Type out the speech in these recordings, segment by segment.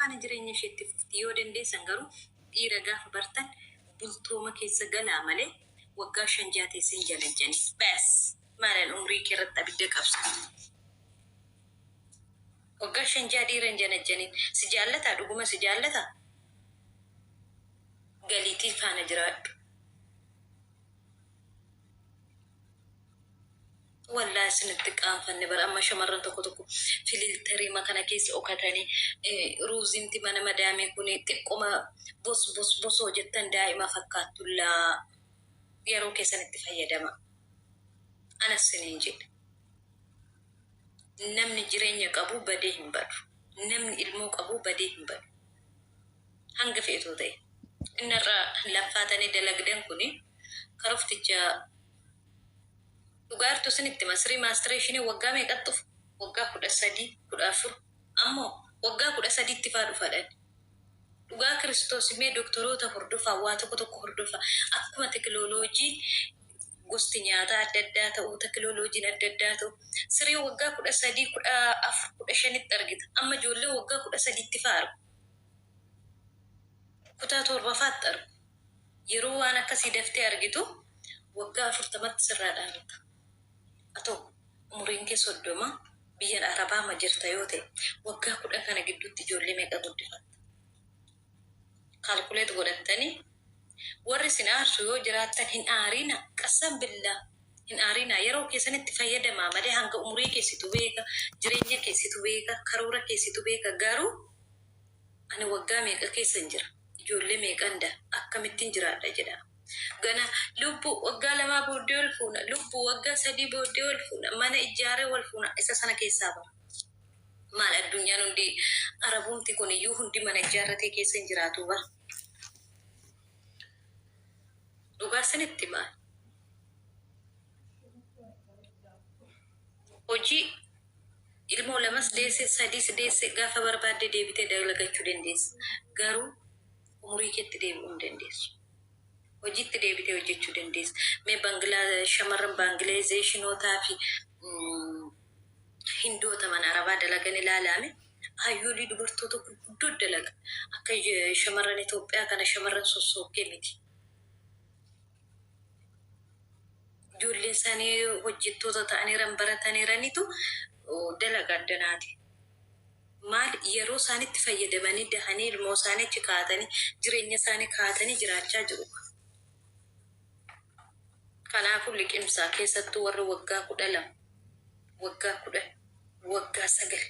faana jireenya isheetti fufti yoo dandeessan garuu dhiira gaafa bartan bultooma keessa galaa malee waggaa 5 teessin jalajjani. Bas maalaan umrii kee irratti abidda qabsa. Waggaa 5 dhiira hin jalajjaniin si jaallataa dhuguma si jaallataa galiitii faana jiraadhu. والله سنتقام فنبر أما شمرن تكو فيلتري ما كان كيس أوكتاني روزين تمانا مدامي كوني تقوم بص وجدتن دائما فكات لا يارو كيسان اتفايا دما أنا السنين جد نمني جرين يقابو بديهم بر نمني الموك أبو بديهم بر هنگ في إتو دي إن الرا لفاتني دلقدن كوني كرفت جا Dhugaartu sinitti masrii maastireeshinii waggaa meeqatti dhufu? Waggaa 13, 14. Ammoo waggaa 13tti faa dhufaadhaan. Dhugaa Kiristoos mee doktoroota hordofaa waa tokko hordofaa akkuma teknooloojii gosti nyaataa adda addaa ta'uu teknooloojiin adda addaa ta'u sirii waggaa 13, 14, 15tti argita. Amma ijoollee waggaa 13tti faa argu. Kutaa 7ffaatti argu. Yeroo waan akkasii daftee argitu waggaa 40tti sirraa dhaabata. Atau umuriin kee 30 biyya Arabaa ma jirta yoo ta'e waggaa 10 kana gidduutti ijoollee meeqa guddifatta? Kaalkuleet godhattanii warri sin aarsu yoo jiraattan hin aariina qasam billaa hin aariina yeroo keessanitti fayyadamaa malee hanga umurii keessitu beeka jireenya keessitu beeka karoora keessitu beeka garuu ani waggaa meeqa keessan jira ijoollee meeqanda akkamittiin jiraadha jedha. Gana lubbu waggaa 2 booddee wal fuuna lubbu waggaa 3 booddee wal fuuna mana ijaaree wal fuuna isa sana keessaa bara maal addunyaan hundi arabumti kun iyyuu hundi mana ijaarratee keessa hin jiraatu bara dhugaa sanitti maal hojii ilmoo 2 deesse 3 deesse gaafa barbaadde deebitee dalagachuu dandeessa garuu umurii keetti deebi'uu hin dandeessu. Hojiitti deebitee hojjechuu dandeessa. Mee shamarran Baangilaadeeshinotaa fi Hindoota mana Arabaa dalagan ilaalame hayyoolii dubartoota gurguddoo dalaga. Akka shamarran Itoophiyaa kana shamarran sossookkee miti. Ijoolleen isaanii hojjettoota ta'aniiran barataniiranitu dalaga addanaati. Maal yeroo isaaniitti fayyadamanii dahanii ilmoo isaanii achi kaatanii jireenya isaanii kaatanii jiraachaa jiru. Kanaafuu liqimsaa keessattuu warri waggaa 12 waggaa 10 waggaa 9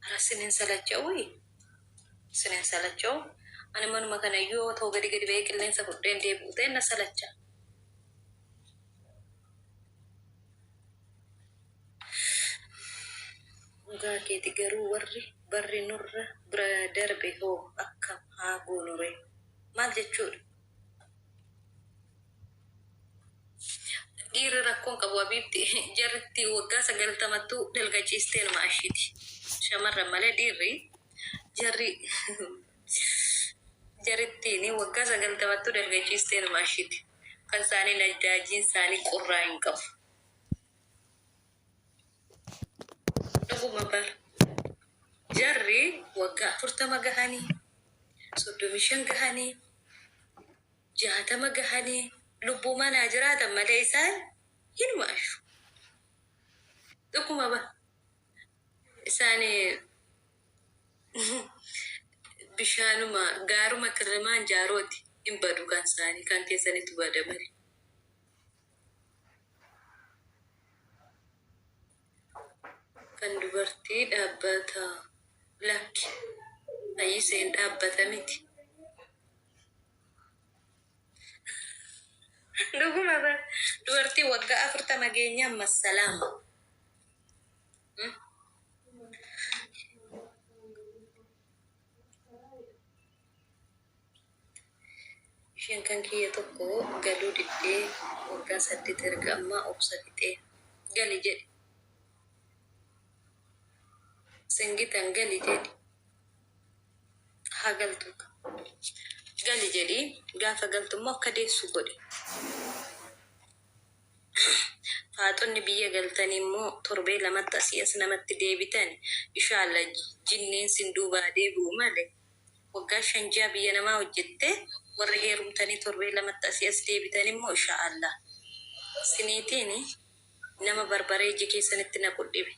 ara sinin salacha'u ani manuma kana yoo ta'u gadi ba'ee qilleensa fudheen deebi'u ta'e na salacha. Dhugaa keeti garuu warri barri nurra bira darbe hoo akkam haa goonure maal jechuudha? Dhiirri rakkoon qabu abiibti jarritti waggaa 90 dalgachiisteen maashiti. Shamarran malee dhiirri jarrittiin waggaa 90 dalgachiisteen maashiti. Kan isaanii najjaajiin isaanii qorraa hin qabu. Dhuguma bar jarri waggaa 40 gahanii 35 gahanii 60 gahanii lubbuu manaa jiraatan malee isaan hin maashu. Dhuguma bar isaan bishaanuma gaaruma kirrimaan jaarooti hin badu kan isaanii kan keessanitti badamani. Kan dubartii dhaabbata lakki ayyiseen dhaabbata miti. Dhuguma bar dubartii waggaa 40 geenyaan massalaama. Isheen kan kiyya tokko galuu diddee waggaa 8 erga ammaa obsa fixee gali jedhe. Sengitan gali jedhi haa galtu gali jedhi gaafa galtummoo akka deessu godhe. Haatonni biyya galtanii immoo torbee lamatti asii as namatti deebitan inshaalla jinneen sin duubaa deebi'u malee waggaa 5 biyya namaa hojjettee warra heerumtanii torbee lamatti asii as deebitan immoo inshaalla siniitiin nama barbaree iji keessanitti naqu dhibe.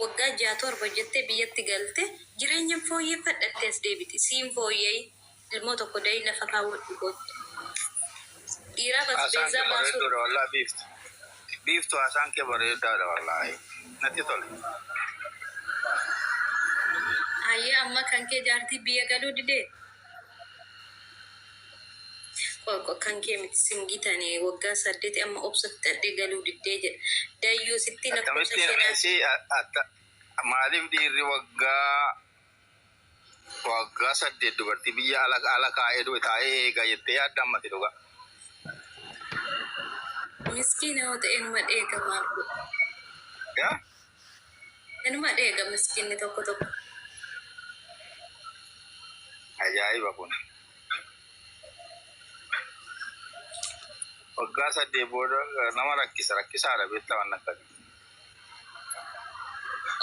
Waggaa 6 hojjettee biyyatti galte jireenya fooyyeffadhattee as deebiti siin fooyyee ilmoo tokko da'ii lafa kaawwadhu gootu. Dhiiraa basbeezaa baasuu biiftu haasaan kee bareedaadha wallaahi natti tole. Ayyaa amma kan kee jaartii biyya galuu didee kan kee miti singitanii waggaa 8 amma obsattee galuu diddee jedha. Dayyoo sitti lakkoofsa seenaa maaliif dhiirri waggaa 8 dubartii biyya ala kaa'ee taa'ee eegaa jettee yaadda ammati dhuga. Miskiina yoo ta'e numa dheega maal godhu? Numa dheega miskiinni tokko. Ajaa'iba kun. Waggaa 8 booda nama rakkisaadha beektaa waan akkasii.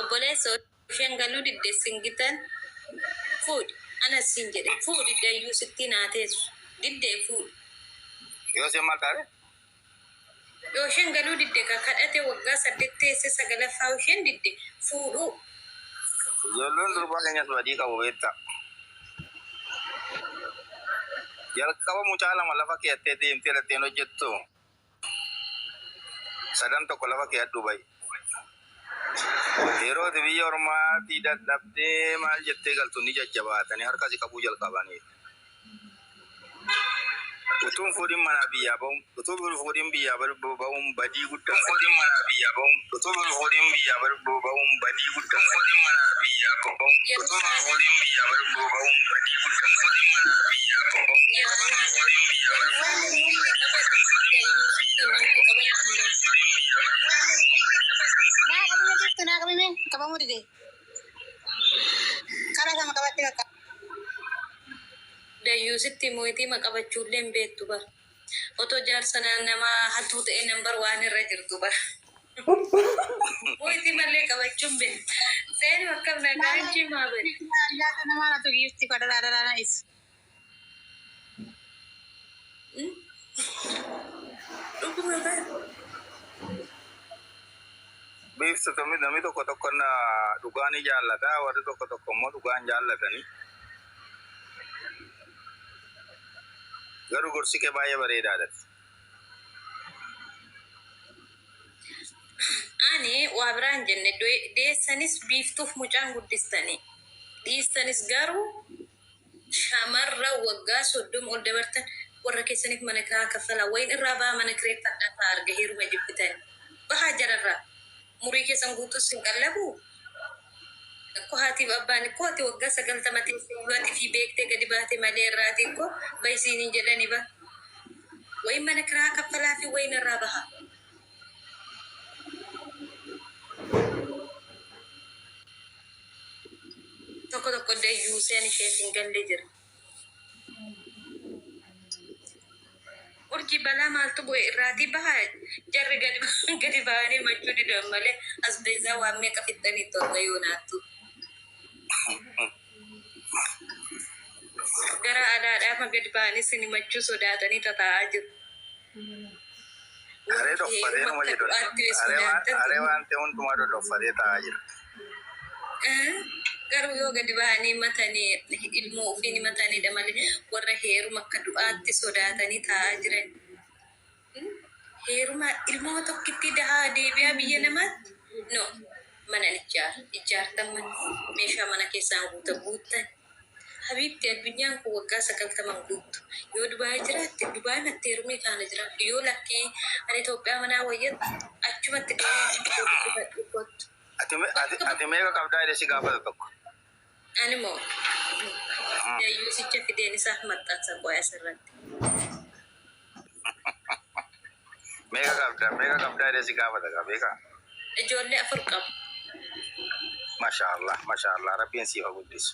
Obboleessa isheen galuu didde singitan fuudhi ana siin jedhe fuudhi dayyuu sitti naateessu diddee fuudhi. Yoo isheen maal taate? Yoo isheen galuu didde kadhate waggaa 8 teesse 9ffaa isheen didde fuudhuu. Ijoolleen durbaa keenyas badii qabu beektaa. Jalqaba mucaa lama lafa keettee deemtee latteen hojjettu sadan tokko lafa keedduu bayi. Yeroo biyya ormaatii dadhabdee maal jettee galtu ni jajjabaatanii harka si qabuu jalqabanii. Utuun fuudhin manaa biyyaa ba'uun utuun fuudhin biyyaa ba'uun badii guddaa. Fuudhin manaa biyyaa ba'uun utuun fuudhin biyyaa ba'uun badii guddaa. Fuudhin manaa biyyaa ba'uun utuun fuudhin biyyaa ba'uun badii guddaa. Fuudhin manaa biyyaa ba'uun utuun fuudhin biyyaa dayyuu sitti mootii maqabachuullee hin beektu bara. Otoo jaarsana nama hattuu ta'e nambar waan irra jirtu bara. Mootii mallee qabachuun beektu. Seeni akkam nagaa hin cimaa bari. Laata namaa natu giifti kadhadhaadhaa is. Dhuguma bara. Beeksisa namni tokko dhugaan ni jaallata warri tokko immoo dhugaan jaallatanii. Garuu gorsi kee baay'ee bareedaadha. Ani waa biraan jenne deessanis biiftuuf mucaan guddistanii dhiistanis garuu shamarra waggaa 30 ol dabartan warra keessaniif mana kiraa kaffalaa wayin irraa ba'a mana kireeffadhaa arga heeruma jibbitan bahaa jararraa murii keessan guutus hin qallabu. Ko haatiif abbaan ko ati waggaa 90 teessee fi beektee gadi baate malee irraati ko baysiin jedhani ba wayin mana kiraa kaffalaa fi wayin irraa baha. Tokko dayyuu seen ishee hin galle jira. Urjii balaa maaltu bu'e irraati bahaa jarri gadi bahanii machuu didan malee as beezaa waan meeqa fixxanii torba yoo naattu. Gara adaadhaa gadi bahanii sini machuu sodaatanii tataa'aa jiru. Aree dhoffatee nama jedhu. Aree waan ta'e hundumaa dhoffatee taa'aa jira. Garuu yoo gadi bahanii matanii ilmoo ofii matanii malee warra heeruma akka du'aatti sodaatanii taa'aa jiran. Heeruma ilmoo tokkitti dahaa deebi'aa biyya namaatti no mana ijaartan meeshaa mana keessaan guutan. Habiibti addunyaan kun waggaa 90 guuttu. Yoo Dubaay jiraatte Dubaay natti heerumee kaana jiraattu. Yoo lakkee ani Itoophiyaa manaa wayyatu achumatti deemee Ati meeqa qabdaa jedhee si gaafata tokko. Ani moo dayyuu sicha fideen isaa maxxansa qo'aa asirratti. Meeqa qabdaa jedhee si gaafata beekaa. Ijoollee 4 qabu. Mashaallah rabbiin siif haa guddisu.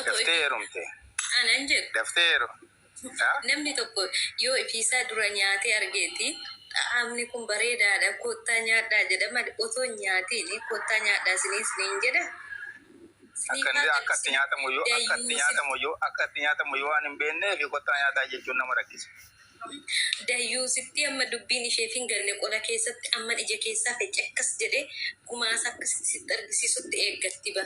Daftee heerumte. kanan jedhu Dafteero. namni tokko yoo ifiisaa dura nyaatee argeeti xaa'amni kun bareedaadha kottaa nyaadhaa jedhama otoo nyaatiin kottaa nyaadhaa isiniin jedha. Akkatti nyaatamu waan hin beekneef kottaa nyaataa jechuun nama rakkisa. Dayyuu sitti amma dubbiin isheef hin galle qola keessatti amma ija keessaa fece akkas jedhee gumaasa akkasitti argisiisutti eeggatti ba.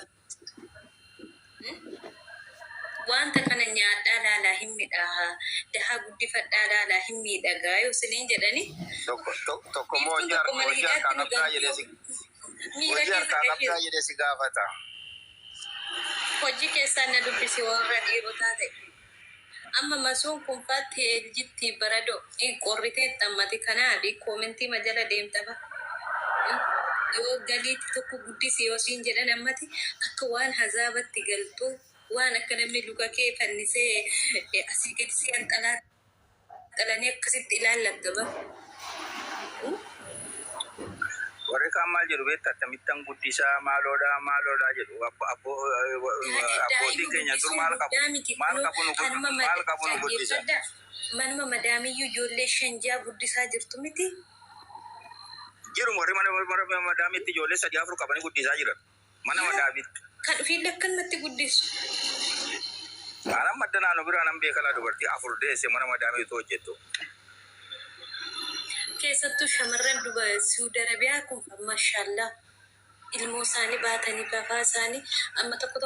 Wanta kana nyaadhaa laalaa hin midhaa dahaa guddifadhaa laalaa hin miidhagaa yoo isiniin jedhani. Tokko moo hojii harkaa qabdaa jedhee si gaafata. Hojii keessaa na dubbisi warra dhiirotaa ta'e. Amma masuun kun faatti jitti barado qorritee xammati kanaafi koomentii majala deemtaba. Yoo galiitti tokko guddisi yoo siin jedhan ammati akka waan hazaabatti galtuu waan akka namni luka kee fannisee asii gadi si xalanii akkasitti ilaallattaba. Warri kaan maal jedhu beektaa akkamittan guddisaa maaloodhaa jedhu abbootiin keenya dur maal qabu nu guddisa. Manuma madaamiyyuu ijoollee shanjaa guddisaa jirtu miti. Jiru warri mana madaamitti ijoollee 3-4 qabanii guddisaa jiran. Mana madaamitti. Kan ofiillee akkanumatti guddisu. Aannan madda naannoo biraa nan beekalaa dubartii 4 deesse mana madaamitti hojjettu. Keessattuu shamarran Suudi Arabiyaa kun maashaallah ilmoo isaanii baatanii bafaa isaanii amma tokko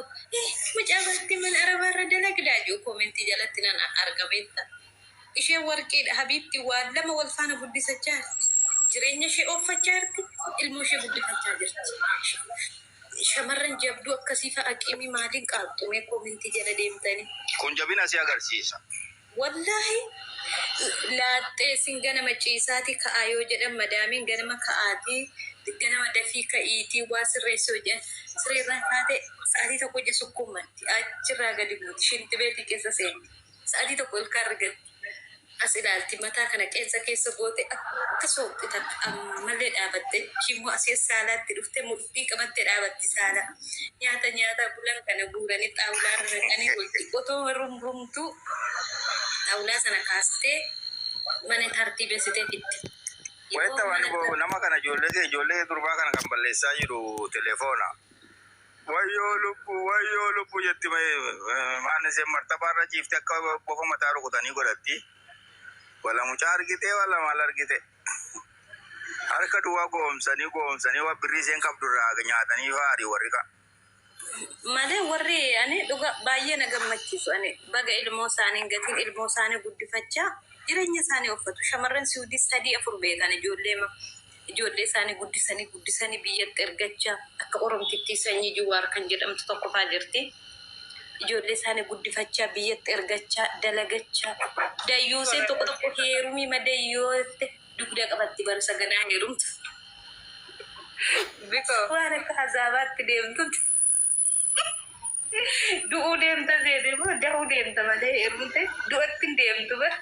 mucaa baattii mana arabaarra dalagdaa jiru koomentii jalatti nan arga beekta. Isheen warqiidha habiibti waan lama wal faana guddisachaa jireenya ishee oofachaa jirti ilmoo ishee guddifachaa jirti. Shamarran jabduu akkasii fa'a qimii maaliin qaabxumee koomentii jala deemtanii. Kun jabina si agarsiisa. Wallahi laaxee sin ganama ciisaati ka'aa yoo jedhan madaamiin ganama ka'aati ganama dafii ka'iitii waa sirreessoo jedhan sireerraan kaatee sa'aatii tokko ija sukkummatti achirraa gadi buuti shinti beetii keessa seenti sa'aatii tokko ilkaan argatti as ilaalti mataa kana keessa goote akka soofxita ammallee dhaabatte shimmoo asii saalaatti dhufte mudhii qabatte dhaabatti saala nyaata bulan kana guuranii xaawulaa rarraqanii golti otoo rumrumtuu Taula sana kaastee mana tartiibessitee fitti. Wayita waan nama kana ijoollee durbaa kana kan balleessaa jiru telefoona. Wayyoo lubbu jetti maan isheen martabaarra ciifte akka bofa mataa rukutanii godhatti. Wala mucaa argite wala maal argite. Harka duwwaa goomsanii waa birrii isheen qabdurraa nyaatanii fa'aarii warri kan. Malee warri ani dhuga baay'ee na gammachiisu ani baga ilmoo isaanii gatiin ilmoo isaanii guddifachaa jireenya isaanii uffatu shamarran Suudii 3-4 beekan ijoollee isaanii guddisanii biyyatti ergachaa akka Oromtitti sanyii Jiwaar kan jedhamtu tokko fa'aa jirti. Ijoollee isaanii guddifachaa biyyatti ergachaa dalagachaa dayyuuseen tokko heerumii madayyootte dugda qabatti barsa ganaa heerumtu. Biko waan akka hazaabaatti deemtutti. Du'uu deemta seedeemoo dahuu deemta malee heerumte du'atti hin deemtu bara.